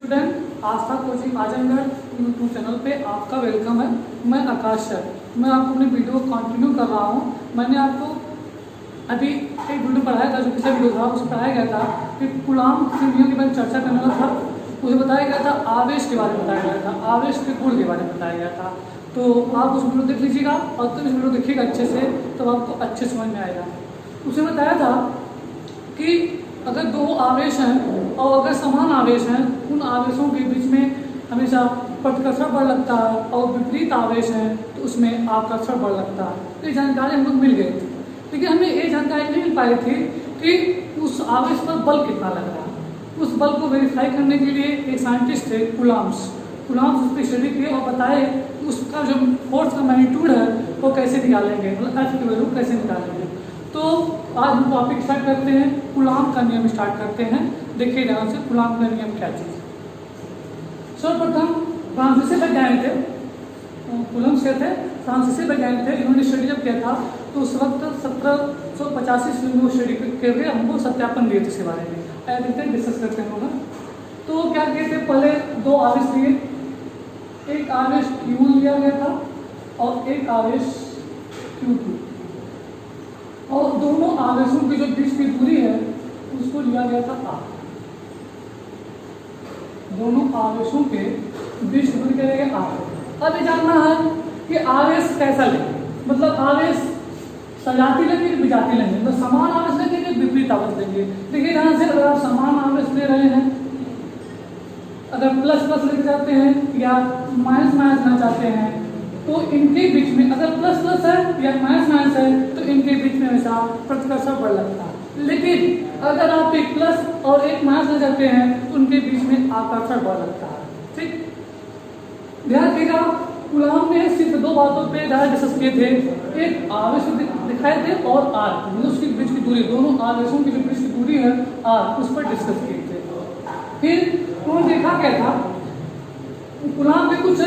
Student आस्था coaching Azamgarh YouTube channel पे आपका welcome है। मैं आकाश सर, मैं आपको अपनी वीडियो को कंटिन्यू कर रहा हूँ। मैंने आपको अभी एक वीडियो पढ़ाया था, जो पिछला वीडियो था उसमें पढ़ाया गया था कि कूलॉम के नियम के बारे में चर्चा करने वाला था। उसे बताया गया था आवेश के बारे में बताया गया था, आवेश के गुण के बारे में बताया गया था। तो आप उस वीडियो देख लीजिएगा और तो इस वीडियो देखिएगा अच्छे से, तो आपको अच्छे समझ में आएगा। उसे बताया था कि अगर दो आवेश हैं और अगर समान आवेश हैं, उन आवेशों के बीच में हमेशा प्रतिकर्षण बल लगता है, और विपरीत आवेश है तो उसमें आकर्षण बल लगता है। तो ये जानकारी हमको मिल गई थी, लेकिन हमें ये जानकारी नहीं मिल पाई थी कि उस आवेश पर बल कितना लग रहा है। उस बल को वेरीफाई करने के लिए एक साइंटिस्ट थे कूलॉम्स उसकी स्टडी किए और बताए कि उसका जो फोर्स का मैग्नीट्यूड है वो कैसे निकालेंगे, मतलब एफ की वैल्यू कैसे निकालेंगे। तो आज हम टॉपिक स्टार्ट करते हैं, कूलॉम का नियम स्टार्ट करते हैं। देखिए ध्यान से कूलॉम का नियम क्या चीज़। सर्वप्रथम फ्रांसीसी वैज्ञानिक थे, कूलम्स के थे, फ्रांसीसी वैज्ञानिक थे। इन्होंने स्टडी जब किया था तो उस वक्त 1785 में वो स्टडी करके हमको सत्यापन दिए थे इसके बारे में। आया देखते हैं, डिस्कस करते हैं लोग। तो क्या किए थे, पहले दो आवेश लिए, एक आवेश Q1 लिया गया था और एक आवेश Q2, और दोनों आवेशों की जो बीच की दूरी है उसको लिया गया था R। दोनों आवेशों के बीच की दूरी क्या रहेगा R। अब ये जानना है कि आवेश कैसा लेंगे, मतलब आवेश सजाती लेंगे कि विजाती लेंगे, मतलब समान आवेश लेंगे कि विपरीत आवेश लेंगे। देखिए ध्यान से, अगर आप समान आवेश ले रहे हैं, अगर प्लस प्लस लेके जाते हैं या माइनस माइनस लेना चाहते हैं, तो इनके बीच में अगर प्लस प्लस है या माइनस माइनस है तो इनके बीच में हमेशा प्रतिकर्षण बल लगता है। लेकिन अगर आप एक प्लस और एक माइनस ले जाते हैं तो उनके बीच में आकर्षण बल लगता है। ठीक, ध्यान रखिएगा। कूलॉम ने सिर्फ दो बातों पे ज़्यादा डिस्कस किए थे, एक आवेश दिखाए थे और आर, मतलब उसकी बीच की दूरी, दोनों आवेशों की जो बीच की दूरी है आर, उस पर डिस्कस किए थे। फिर उन्होंने देखा क्या था, कूलॉम के कुछ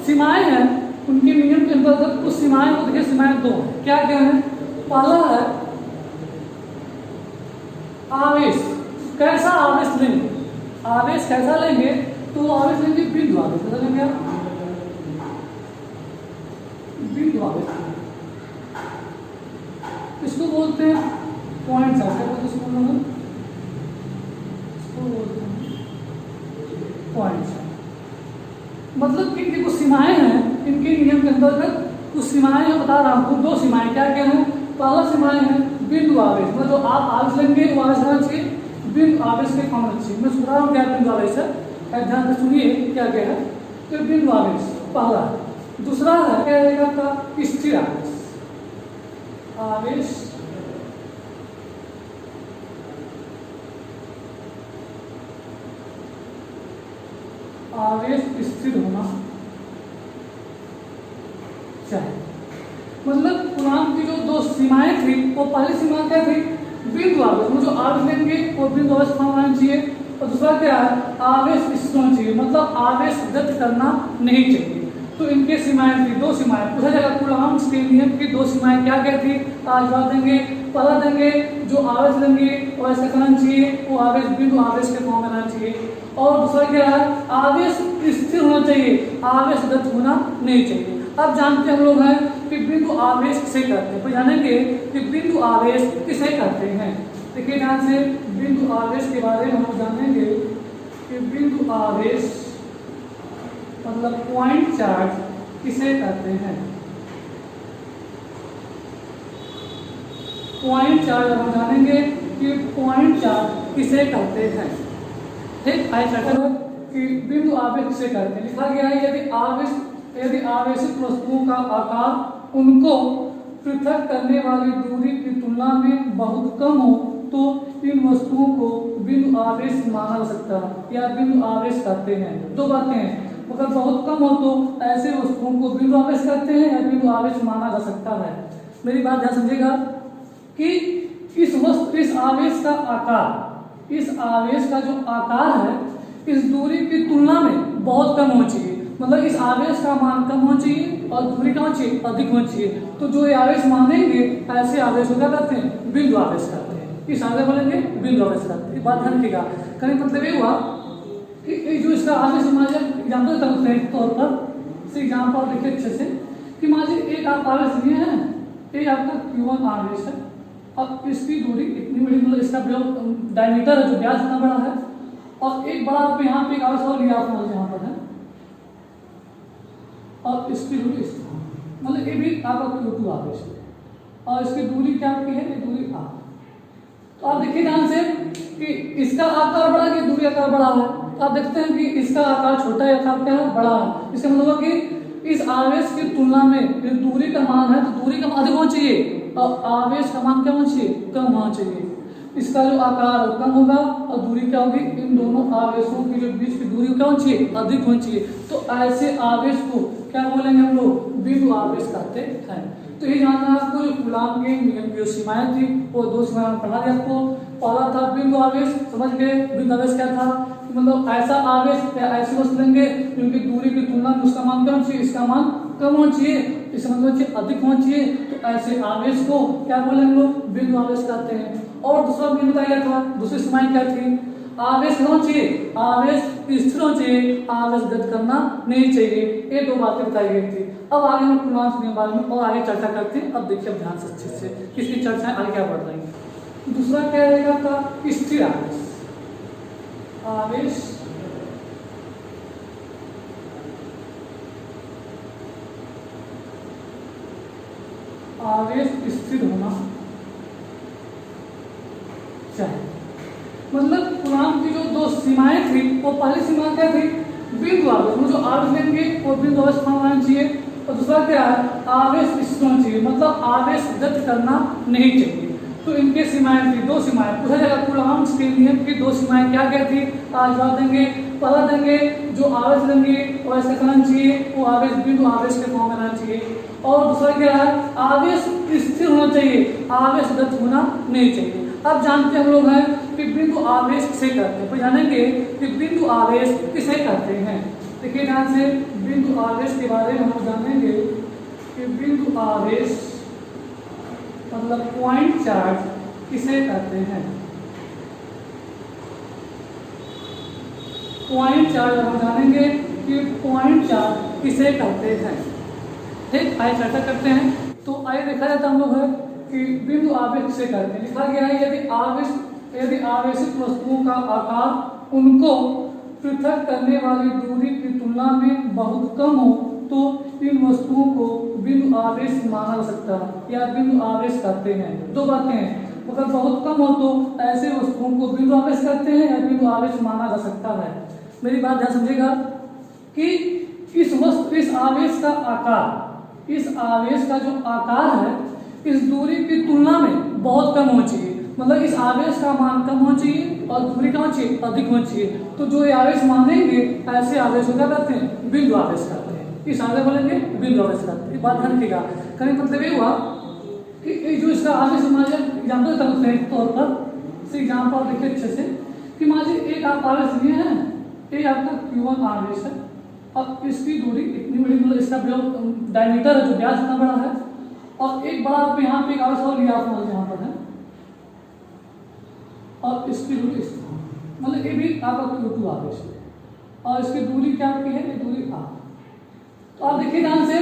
सीमाएं हैं, उनके नियम के अंतर्गत कुछ सीमाएं को देखिए। सीमाएं दो हैं, क्या क्या है। पहला है आवेश, कैसा आवेश लेंगे, आवेश कैसा लेंगे, तो आवेश लेंगे बिंदु आवेश। कैसा लेंगे आप, बिंदु आवेश। इसको बोलते हैं पॉइंट चार्ज, क्या बोलते हैं इसको बोलते हैं पॉइंट चार्ज। मतलब कि इनकी कुछ सीमाएं हैं, इनके नियम के अंतर्गत कुछ सीमाएं मैं बता रहा हूँ। दो सीमाएं क्या क्या हैं। पहला सीमाएं है बिंदु आवेश, मतलब जो आप आवेश लेंगे वो आवेश होना चाहिए बिंदु आवेश के कम होना चाहिए। मैं सुन रहा हूँ क्या बिंदु आवेश है, ध्यान से सुनिए क्या क्या है। तो बिंदु आवेश पहला है। दूसरा है क्या रहेगा आपका, स्थिर आवेश। आवेश आवेश स्थिर होना चाहिए। मतलब कूलॉम की जो दो सीमाएं थी, वो पहली सीमा क्या थी, बिंदु आवेश, जो आवेश लेंगे वो बिंदु आवेश कम होना चाहिए। और दूसरा क्या है, आवेश स्थिर होना चाहिए, मतलब आवेश गति करना नहीं चाहिए। तो इनके सीमाएं थी, दो सीमाएं। पूछा जाएगा कूलॉम के नियम की दो सीमाएं क्या क्या थी, आज बात देंगे। पहला देंगे जो आवेश लेंगे वो ऐसा करना चाहिए, वो आवेश बिंदु आवेश के फॉर्म में रहना चाहिए। और दूसरा क्या है, आवेश स्थिर होना चाहिए, आवेश गत होना नहीं चाहिए। अब जानते हम लोग हैं कि बिंदु आवेश किसे कहते हैं, तो जानेंगे कि बिंदु आवेश किसे कहते हैं। देखिए ध्यान से, बिंदु आवेश के बारे में हम जानेंगे कि बिंदु आवेश मतलब पॉइंट चार्ज किसे कहते हैं। पॉइंट चार्ज हम जानेंगे कि पॉइंट चार्ज किसे कहते हैं। ठीक, आइए चर्चा करो कि बिंदु आवेश किसे कहते हैं। लिखा गया है यदि आवेशित वस्तुओं का आकार उनको पृथक करने वाली दूरी की तुलना में बहुत कम हो तो इन वस्तुओं को बिंदु आवेश माना जा सकता है या बिंदु आवेश कहते हैं। दो बातें हैं, अगर बहुत कम हो तो ऐसे वस्तुओं को बिंदु आवेश कहते हैं या बिंदु आवेश माना जा सकता है। मेरी बात ध्यान समझिएगा कि इस आवेश का आकार, इस आवेश का जो आकार है इस दूरी की तुलना में बहुत कम होना चाहिए, मतलब इस आवेश का मान कम होना चाहिए और दूरी कम होनी चाहिए, अधिक होनी चाहिए। तो जो ये आवेश मानेंगे ऐसे आवेश को क्या कहते हैं, बिंदु आवेश कहते हैं। इस आवेश बोलेंगे बिंदु आवेश कहते हैं। बात ध्यान रखिएगा। कहने मतलब ये हुआ जो इसका आवेश मान लीजिए एग्जाम्पल देता हूँ के तौर पर, इसे एग्जाम्पल देखिए अच्छे से कि मान लीजिए एक आप आवेश लिए हैं, ये आपका Q1 आवेश है और इसकी दूरी इतनी बड़ी, मतलब इसका जो डायमीटर है, जो व्यास इतना बड़ा है, और एक बड़ा आप यहाँ पे एक आवेश और लिया आप मान लीजिए यहाँ पर है, और इसकी दूरी इस मतलब ये भी आपका Q2 आवेश है और इसकी दूरी क्या आपकी है, ये दूरी R। तो आप देखिए ध्यान से कि इसका आकार बड़ा कि दूरी आकार बड़ा है, तो आप देखते हैं कि इसका आकार छोटा है, आकार क्या है, बड़ा है। इसका मतलब कि इस आवेश की तुलना में जो दूरी का मान है, तो दूरी का मान अधिक होना चाहिए और आवेश का मान क्या होना चाहिए, कम होना चाहिए। इसका जो आकार कम होगा और दूरी क्या होगी, इन दोनों आवेशों की जो बीच की दूरी क्या होनी चाहिए, अधिक होनी चाहिए। तो ऐसे आवेश को क्या बोलेंगे हम लोग, बिंदु आवेश कहते हैं। तो ये जानना आपको जो कूलाम के नियम की जो सीमाएं थी वो दो सीमाएं पढ़ा दिया आपको। पहला था बिंदु आवेश, समझ गए बिंदु आवेश क्या था, मतलब ऐसा आवेश या ऐसी वस्तु लेंगे जिनकी दूरी की तुलना में उसका मान क्या होना चाहिए, इसका मान कम होना चाहिए, इसका मतलब अधिक होना चाहिए। तो ऐसे आवेश को क्या बोलेंगे लोग, बिंदु आवेश कहते हैं। और दूसरा भी बताया था, दूसरी सीमाएं क्या थी, आवेश होना चाहिए, आवेश स्थिर होना चाहिए, आवेश गति करना नहीं चाहिए। ये दो बातें बताई गई थी। अब आगे हम कूलाम के बारे में और आगे चर्चा करते हैं। अब देखिए अब ध्यान से अच्छे से किसकी चर्चाएं आगे क्या बढ़ रही हैं। दूसरा क्या रहेगा आपका स्थिर आवेश, आवेश आवेश स्थिर होना चाहिए। मतलब कूलाम की जो दो सीमाएं थी, वो पहली सीमा क्या थी, बिंदु आवेश, जो आवेश लेंगे वो बिंदु आवेश होना चाहिए। और दूसरा क्या है, आवेश स्थिर होना चाहिए, मतलब आवेश गति करना नहीं चाहिए। तो इनके सीमाएं थी, दो सीमाएं पूछा जाएगा कूलाम के नियम की दो सीमाएं क्या क्या थी, आज बात देंगे। पहला देंगे जो आवेश लेंगे वो ऐसा करना चाहिए, वो आवेश बिंदु आवेश के फॉर्म में रहना चाहिए। और दूसरा क्या है, आवेश स्थिर होना चाहिए, आवेश गति होना नहीं चाहिए। अब जानते हम लोग हैं कि बिंदु आवेश किसे कहते हैं, तो जानेंगे कि बिंदु आवेश किसे कहते हैं। देखिए ध्यान से, बिंदु आवेश के बारे में हम जानेंगे कि बिंदु आवेश मतलब पॉइंट चार्ज किसे कहते हैं। पॉइंट चार्ज हम जानेंगे कि पॉइंट चार्ज किसे कहते हैं। ठीक, आइए चर्चा करते हैं। तो आइए देखा जाता हम लोग है कि बिंदु आवेश किसे कहते हैं। लिखा गया है यदि आवेशित वस्तुओं का आकार उनको पृथक करने वाली दूरी की तुलना में बहुत कम हो तो इन वस्तुओं को बिंदु आवेश माना जा सकता है या बिंदु आवेश कहते हैं। दो बातें हैं, अगर बहुत कम हो तो ऐसे वस्तुओं को बिंदु आवेश कहते हैं या बिंदु आवेश माना जा सकता है। मेरी बात ध्यान समझिएगा कि इस आवेश का आकार, इस आवेश का जो आकार है इस दूरी की तुलना में बहुत कम होना चाहिए, मतलब इस आवेश का मान कम होना चाहिए और दूरी कम होना चाहिए, अधिक होना चाहिए। तो जो ये आवेश मानेंगे ऐसे आवेश को क्या कहते हैं, बिंदु आवेश कहते हैं। इस आवेश बोलेंगे बिंदु आवेश कहते हैं। बात ध्यान रखिएगा। कहने मतलब ये हुआ कि जो इसका आवेश मान लीजिए एग्जाम्पल देता हूँ के तौर पर, इसे एग्जाम्पल देखिए अच्छे से कि मान लीजिए एक आप आवेश लिए हैं, ये आपका Q1 आवेश है और इसकी दूरी इतनी बड़ी, मतलब इसका जो डायमीटर है, जो व्यास इतना बड़ा है, और एक बड़ा आप यहाँ पे एक आवेश और लिया आप मान लीजिए यहाँ पर है और इसकी दूरी इस मतलब ये भी आपका Q2 आवेश है और इसकी दूरी क्या आपकी है, ये दूरी R। तो आप देखिए ध्यान से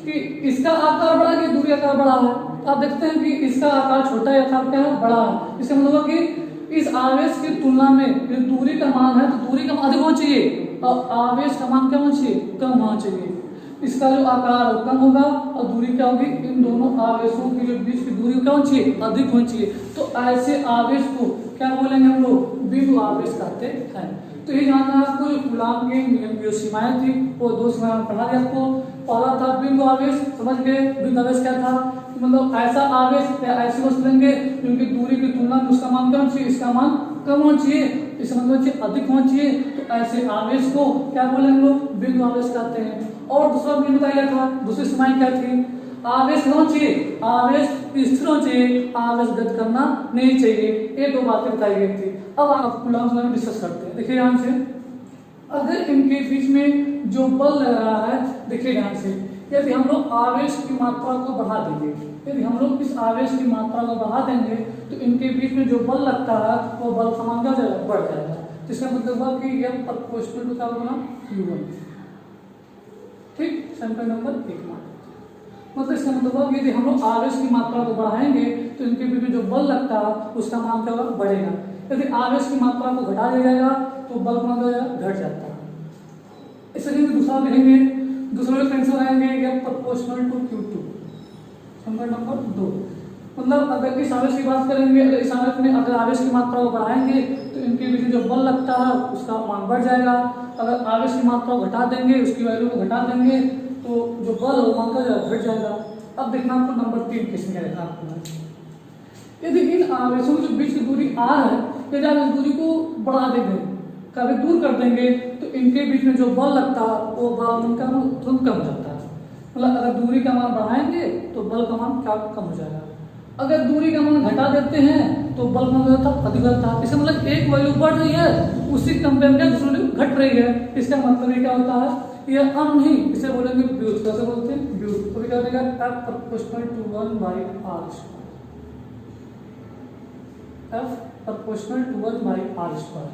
कि इसका आकार बड़ा कि दूरी आकार बड़ा है। तो आप देखते हैं कि इसका आकार छोटा है, आकार क्या है, बड़ा है। इसका मतलब कि इस आवेश की तुलना में जो दूरी का मान है, तो दूरी का मान अधिक होना चाहिए और आवेश का मान क्या होना चाहिए, कम होना चाहिए। इसका जो आकार कम होगा और दूरी क्या होगी, इन दोनों आवेशों की जो बीच की दूरी क्या होनी चाहिए, अधिक होनी चाहिए। तो ऐसे आवेश को क्या बोलेंगे हम लोग, बिंदु आवेश कहते हैं। तो ये जानना आपको जो कूलाम के नियम की जो सीमाएं थी वो दो सीमाएं पढ़ा दिया आपको। पहला था बिंदु आवेश, समझ गए बिंदु आवेश क्या था, मतलब ऐसा आवेश या ऐसी वस्तु लेंगे जिनकी दूरी की तुलना में उसका मान क्या होना चाहिए, इसका मान कम होना चाहिए, इसका मतलब अधिक होना चाहिए। तो ऐसे आवेश को क्या बोलेंगे लोग, बिंदु आवेश कहते हैं। और दूसरा भी बताया था, दूसरी सीमाएं क्या थी, आवेश होना चाहिए, आवेश स्थिर होना चाहिए, आवेश गति करना नहीं चाहिए। ये दो बातें बताई गई थी। अब आप कूलाम में डिस्कस करते हैं। देखिए ध्यान से, अगर इनके बीच में जो बल लग रहा है, देखिए ध्यान से, यदि हम लोग आवेश की मात्रा को बढ़ा देंगे, यदि हम लोग इस आवेश की मात्रा को बढ़ा देंगे तो इनके बीच में जो बल लगता है वो बल समान बढ़ जाएगा। जिसका मतलब हुआ कि यह प्रोपोर्शनल टू क्या होगा Q1। ठीक, समीकरण नंबर 1 मान मतलब इसका मतलब हुआ कि यदि हम लोग आवेश की मात्रा को बढ़ाएंगे तो इनके बीच में जो बल लगता है उसका मान क्या होगा बढ़ेगा। यदि आवेश की मात्रा को घटा दिया जाएगा तो बल का मान घट जाता है। इसलिए दूसरा देखेंगे, दूसरा में कैंसिल आएंगे यह प्रोपोर्शनल टू Q2 समीकरण नंबर 2। मतलब अगर इस आवेश की बात करेंगे, अगर इस आवेश में अगर आवेश की मात्रा को बढ़ाएंगे तो इनके बीच में जो बल लगता है उसका मान बढ़ जाएगा। अगर आवेश की मात्रा को घटा देंगे, उसकी वैल्यू को घटा देंगे तो जो बल हो मान का घट जाएगा। अब देखना आपको नंबर 3 किसमें क्या देखना आपको, यदि इन आवेशों के बीच की दूरी r है, यदि आप इस दूरी को बढ़ा देंगे, कभी दूर कर देंगे तो इनके बीच में जो बल लगता है वो बल उनका तुरंत कम हो जाता है। मतलब अगर दूरी का मान बढ़ाएंगे तो बल का मान क्या कम हो जाएगा। अगर दूरी का मान घटा देते हैं तो बल का मान अधिक होता है। इसका मतलब एक वैल्यू बढ़ रही है उसी कंपेयर में दूसरी वैल्यू घट रही है। इसका मतलब ये क्या होता है, यह अन नहीं, इसे बोलेंगे व्युत। कैसे बोलते हैं व्युत। तो क्या देगा F proportional to 1/r²। F proportional to 1/r²।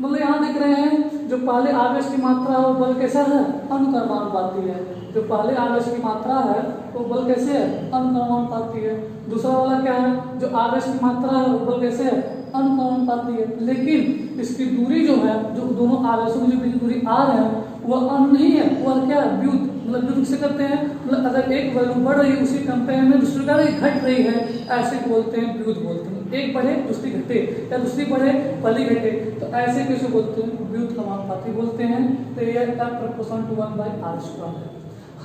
मतलब यहाँ देख रहे हैं जो पहले आवेश की मात्रा है वो बल कैसा है अनुक्रमानुपाती है। जो पहले आवेश की मात्रा है वो बल कैसे है अनुक्रमानुपाती है। दूसरा वाला क्या है, जो आवेश की मात्रा है वो बल कैसे है अनुक्रमानुपाती है। लेकिन इसकी दूरी जो है, जो दोनों आवेशों की जो बीच दूरी r है वह अन नहीं है, वह क्या है व्युत। मतलब व्युत किसे करते हैं, मतलब अगर एक वैल्यू बढ़ रही है उसी कंपेयर में दूसरी का घट रही है, ऐसे बोलते हैं व्युत बोलते हैं। एक बढ़े दूसरी घटे या दूसरी बढ़े पहली घटे, तो ऐसे कैसे बोलते हैं व्युत समानुपाती बोलते हैं। तो यह F प्रोपोर्शनल टू 1/r² है।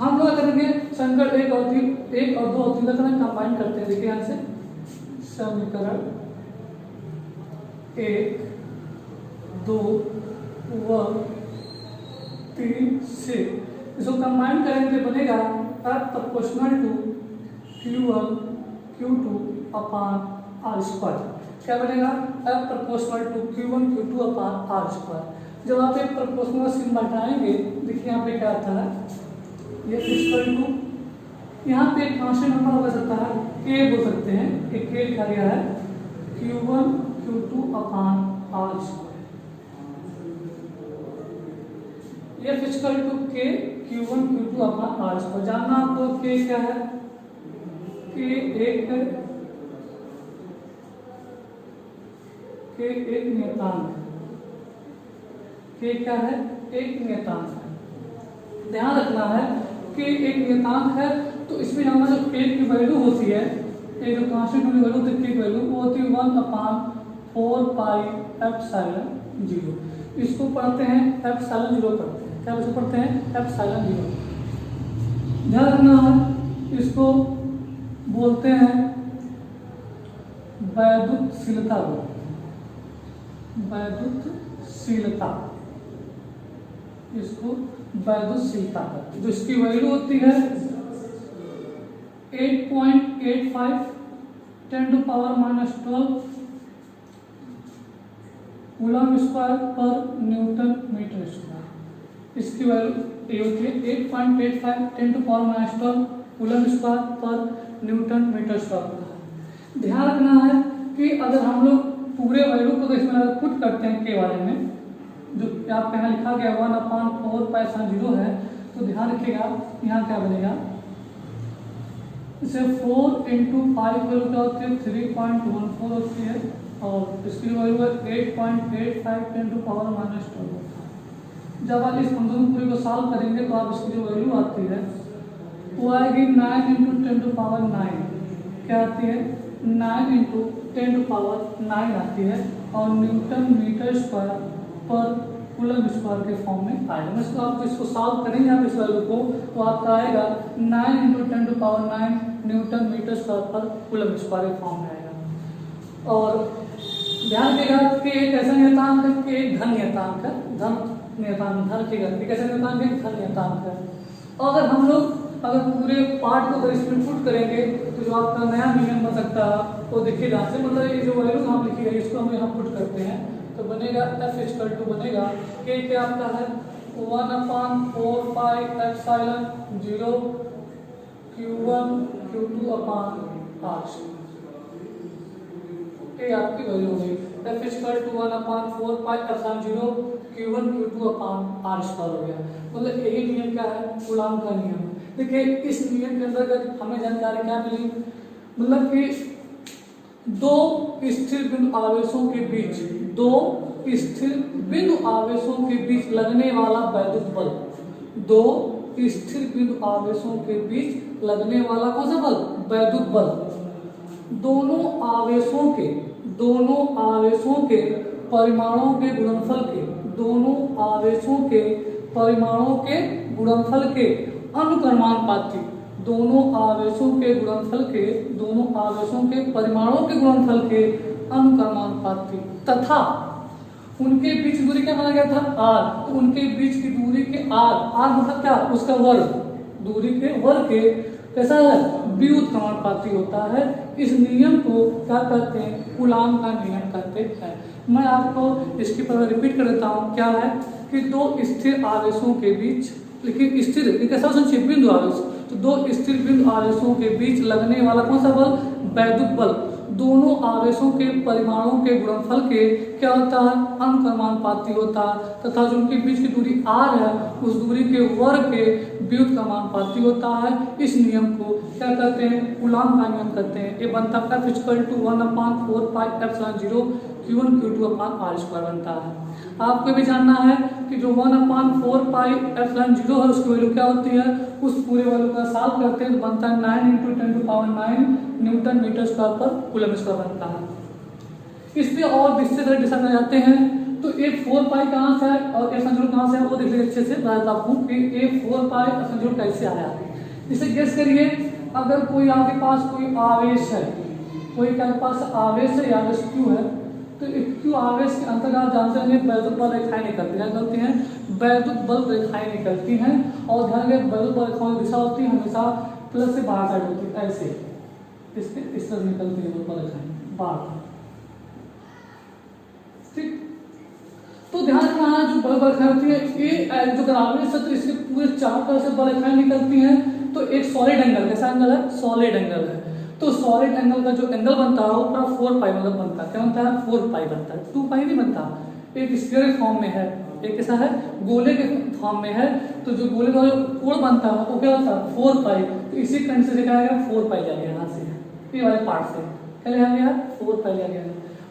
हम लोग करेंगे समीकरण 1 और 2 और 3 का कंबाइन करते हैं। देखिए यहाँ से समीकरण 1 2 व 3 से इसको कंबाइन करेंगे बनेगा F proportional to Q1 Q2 upon r²। क्या बनेगा F proportional to Q1 Q2 upon r²। जब आप एक प्रोपोर्शनल सिग्न हटाएंगे, देखिए यहाँ पे क्या आता है, ये इक्वल टू यहाँ पे एक कांस्टेंट नंबर हो सकता है k बोल सकते हैं, एक k लिखा गया है Q1 Q2 अपान r²। ये equal to k Q1 Q2 upon r²। जानना आपको k क्या है, k एक है, k एक नियतांक है। k क्या है, एक नियतांक है। ध्यान रखना है कि एक नियतांक है तो इसमें हमारा जो k की वैल्यू होती है, एक जो कांस्टेंट वाली वैल्यू होती है k की वैल्यू वो होती है 1/4πε0। इसको पढ़ते हैं ε0 पढ़ते हैं। क्या इसको पढ़ते हैं ε0। ध्यान रखना है, इसको बोलते हैं वैद्युतशीलता। वैद्युतशीलता, इसको वैद्युतशीलता जो इसकी वैल्यू होती है 8.85 10⁻⁻12 कूलम स्क्वायर पर न्यूटन मीटर स्क्वायर। इसकी वैल्यू ये होती है 8.85 10⁻12 कूलम स्क्वायर पर न्यूटन मीटर स्क्वायर। ध्यान रखना है कि अगर हम लोग पूरे वैल्यू को इसमें पुट करते हैं के बारे में, जो आप यहाँ लिखा गया 1/4πε0 है, तो ध्यान रखिएगा यहाँ क्या बनेगा, इसे 4 × 5 वैल्यू क्या होती है 3.14 होती है और इसकी वैल्यू है 8.85 10⁻⁻12। जब आप इस फंक्शन पूरे को सॉल्व करेंगे तो आप इसकी जो वैल्यू आती है वो आएगी 9 × 10⁹। क्या आती है 9 × 10⁹ आती है और न्यूटन मीटर स्क्वायर पर कूलम स्क्वायर के फॉर्म में आएगा। इसको आप इसको सॉल्व करेंगे आप इस वैल्यू को तो आपका आएगा 9 × 10⁹ न्यूटन मीटर स्क्वायर पर कूलम स्क्वायर के फॉर्म में आएगा। और ध्यान रखिएगा कि एक ऐसा नियतांक है कि एक धन नियतांक है, धन नियतांक। ध्यान रखिएगा एक ऐसा नियतांक है धन नियतांक है। और अगर हम लोग पूरे पार्ट को अगर इसमें पुट करेंगे तो जो आपका नया मीनिंग बन सकता है वो देखिए ध्यान से, मतलब ये जो वैल्यू हम लिखी है इसको हम यहाँ पुट करते हैं तो बनेगा F = बनेगा k क्या आपका है 1/4πε0 Q1 Q2 अपान r। ये आपकी वैल्यू होगी। F equal to 1/4 pi epsilon 0 Q1 Q2 upon R square हो गया। मतलब यही नियम क्या है, कूलॉम का नियम। देखिए इस नियम के अंतर्गत हमें जानकारी क्या मिली, मतलब कि दो स्थिर बिंदु आवेशों के बीच, दो स्थिर बिंदु आवेशों के बीच लगने वाला वैद्युत बल, दो स्थिर बिंदु आवेशों के बीच लगने वाला कौन सा बल, वैद्युत बल, दोनों आवेशों के परिमाणों के गुणनफल के, दोनों आवेशों के परिमाणों के गुणनफल के अनुक्रमानुपाती, दोनों आवेशों के गुणनफल के, दोनों आवेशों के परिमाणों के गुणनफल के अनुक्रमानुपाती तथा उनके बीच दूरी क्या माना गया था, r। तो उनके बीच की दूरी के r मतलब क्या, उसका वर्ग, दूरी के वर्ग के कैसा है, व्युत्क्रमानुपाती होता है। इस नियम को क्या कहते हैं, कूलॉम का नियम कहते हैं। मैं आपको इसकी पर रिपीट कर देता हूँ, क्या है कि दो स्थिर आवेशों के बीच, लेकिन स्थिर कैसा संक्षेप, बिंदु आवेश, तो दो स्थिर बिंदु आवेशों के बीच लगने वाला कौन सा बल, वैद्युत बल, दोनों आवेशों के परिमाणों के गुणनफल के क्या होता है, अनुक्रमानुपाती होता है तथा जो उनके बीच की दूरी r है उस दूरी के वर्ग के व्युत्क्रमानुपाती होता है। इस नियम को क्या कहते हैं, कूलॉम का नियम कहते हैं। ये बनता है F equal to 1/4 pi epsilon 0 Q1 Q2 upon R square बनता है। आपको भी जानना है कि जो 1/4 पाई एप्सिलॉन 0 है उसकी वैल्यू क्या होती है, उस पूरे वैल्यू का सॉल्व करते हैं तो बनता है 9 × 10⁹ न्यूटन मीटर स्क्वायर पर कूलम स्क्वायर बनता है। इस पे और विस्तृत डिस्कशन में जाते हैं तो ये 4 पाई कहाँ से है और एप्सिलॉन 0 कहाँ से है वो देख लीजिए अच्छे से, बताता हूँ कि ये 4 पाई एप्सिलॉन 0 कैसे आया। इसे गेस करिए, अगर कोई आपके पास कोई आवेश है, कोई के पास आवेश है, आवेश Q है, तो Q आवेश के अंतर्गत आप जानते हैं वैद्युत बल रेखाएं निकलती हैं, निकलती हैं वैद्युत बल रेखाएं निकलती हैं और ध्यान रखें वैद्युत बल रेखाओं की दिशा होती है हमेशा प्लस से बाहर साइड होती है, ऐसे इसके इस तरह निकलती है बल रेखाएं बाहर, ठीक। तो ध्यान रखना जो बल रेखाएं होती है ये जो आवेश है तो इसके पूरे चारों तरफ से बल रेखाएं निकलती हैं। तो एक सॉलिड एंगल, कैसा एंगल है, सॉलिड एंगल है, तो सॉलिड एंगल का जो एंगल बनता है वो पूरा 4 पाई मतलब बनता है, क्या बनता है, 4 पाई बनता है, 2 पाई नहीं बनता। एक स्फीयर फॉर्म में है, एक कैसा है, गोले के फॉर्म में है, तो जो गोले का जो कोण बनता है वो क्या होता है, 4 पाई। तो इसी कंड से क्या आएगा, 4 पाई लिया गया यहाँ से, ये वाले पार्ट से क्या लिया गया, 4 पाई लिया गया।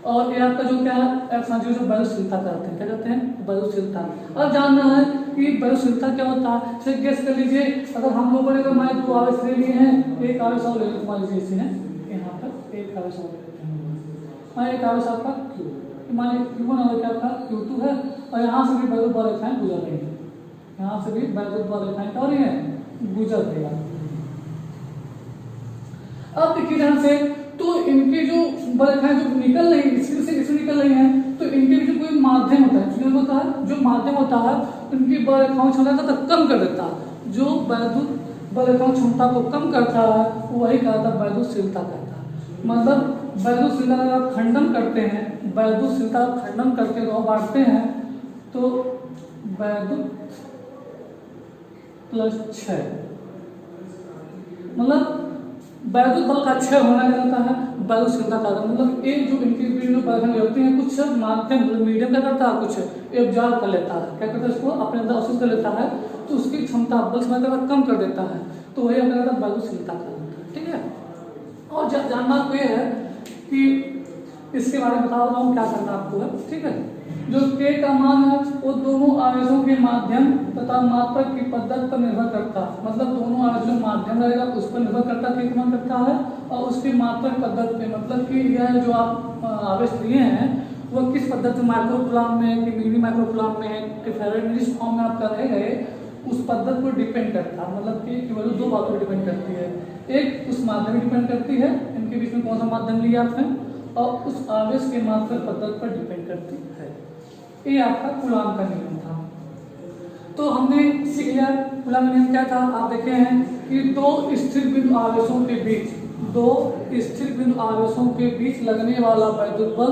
और ये आपका जो क्या है एप्सिलॉन 0 जो वायुशीलता करते हैं, क्या कहते हैं, वायुशीलता। अब जानना है कि वायुशीलता क्या होता है, तो गेस कर लीजिए। अगर हम लोगों ने मान 2 आवेश ले लिए हैं, एक आवेश और ले लीजिए, मान लीजिए इसे हैं यहाँ पर एक आवेश और लेते हैं, हाँ एक आवेश आपका Q, मान लीजिए Q1 और क्या आपका Q2 है और यहाँ से भी वैद्युत बल रेखाएं गुजर रही है, यहाँ से भी वैद्युत बल रेखाएं क्या हो रही है, गुजर रही है। अब देखिए ध्यान से, तो इनके जो बल रेखाएं जो निकल रही है इससे निकल रही हैं, तो इनके भी जो कोई माध्यम होता है, जो होता है जो माध्यम होता है उनकी बल रेखाओं क्षमता को कम कर देता है। जो वैद्युत बल रेखाओं क्षमता को कम करता है वही कहता है वैद्युतशीलता कहता है। मतलब वैद्युतशीलता का आप खंडन करते हैं, वैद्युतशीलता का खंडन करके दो बांटते हैं तो वैद्युत प्लस क्षय, मतलब वैद्युत बल का क्षय होना क्या होता है, वैद्युतशीलता का। मतलब एक जो इनकी जो बल होती है कुछ माध्यम मीडियम क्या करता है, कुछ एब्जॉर्ब कर लेता है, क्या करता है, इसको अपने अंदर अवशोषित कर लेता है, तो उसकी क्षमता बल क्षमता का कम कर देता है, तो वही अपने अंदर वैद्युतशीलता का होता है, ठीक है। और जानना तो ये है कि इसके बारे में बता रहा हूँ क्या करना आपको है, ठीक है। जो K का मान है वो दोनों आवेशों के माध्यम तथा मात्रक की पद्धति पर निर्भर करता है। मतलब दोनों आवेशों माध्यम रहेगा उस पर निर्भर करता है, K का मान करता है, और उसकी मात्रक पद्धति पे, मतलब कि यह जो आप आवेश लिए हैं वो किस पद्धति में, माइक्रोकूलम में कि मिली माइक्रोकूलम में है कि फेराइड इस फॉर्म में आप कर रहे गए, उस पद्धति पर डिपेंड करता है। मतलब कि केवल 2 बातों पर डिपेंड करती है, एक उस माध्यम पर डिपेंड करती है, इनके बीच में कौन सा माध्यम लिया आपने, और उस आवेश के मात्रक पद्धति पर डिपेंड करती है। ये आपका कूलॉम का नियम था। तो हमने सीख लिया कूलॉम का नियम क्या था, आप देखे हैं कि दो स्थिर बिंदु आवेशों के बीच, दो स्थिर बिंदु आवेशों के बीच लगने वाला वैद्युत बल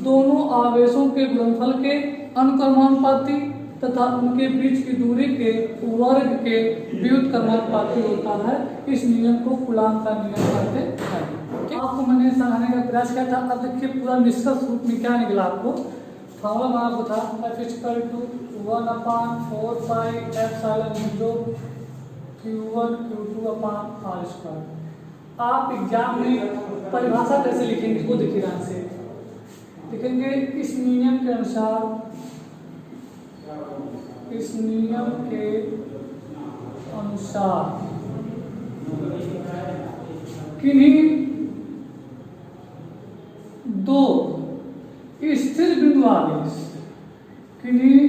दोनों आवेशों के गुणनफल के अनुक्रमानुपाती तथा उनके बीच की दूरी के वर्ग के व्युत्क्रमानुपाती होता है। इस नियम को कूलॉम का नियम कहते हैं, ठीक है। आपको मैंने समझाने का प्रयास किया था। अब देखिए पूरा निष्कर्ष रूप में क्या निकला आपको। फॉर्मूला में आपको था F=1/4πε0 Q1 Q2/R²। आप एग्जाम में परिभाषा कैसे लिखेंगे वो देखिए ध्यान से लिखेंगे। इस नियम के अनुसार, इस नियम के अनुसार किन्हीं दो स्थिर बिंदु आवेश, किन्हीं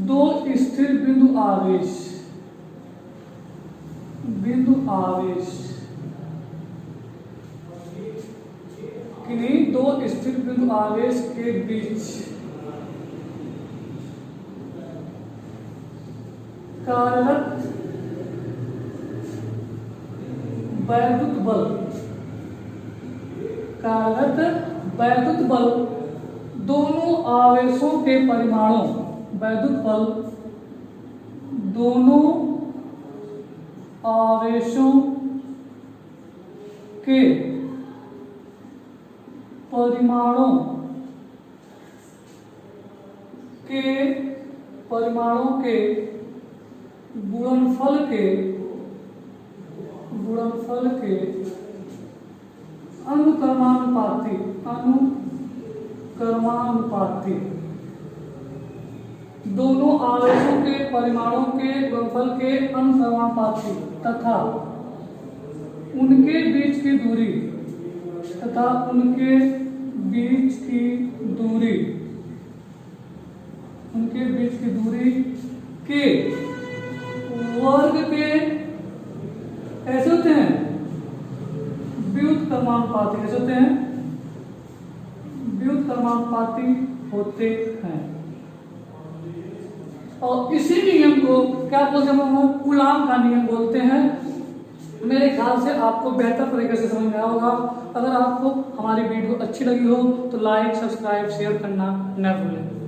दो स्थिर बिंदु आवेश किन्हीं दो स्थिर बिंदु आवेश के बीच कार्यरत वैद्युत बल दोनों आवेशों के परिमाणों, वैद्युत बल दोनों आवेशों के परिमाणों के गुणनफल के अनुक्रमानुपाती दोनों आवेशों के परिमाणों के गुणनफल के अनुक्रमानुपाती तथा उनके बीच की दूरी के वर्ग के ऐसे होते हैं व्युत्क्रमानुपाती। कैसे होते हैं? व्युत्क्रमानुपाती होते हैं। और इसी नियम को क्या बोलते हैं? हम कूलाम का नियम बोलते हैं। मेरे ख्याल से आपको बेहतर तरीके से समझ में आया होगा। अगर आपको हमारी वीडियो अच्छी लगी हो तो लाइक, सब्सक्राइब, शेयर करना न भूलें।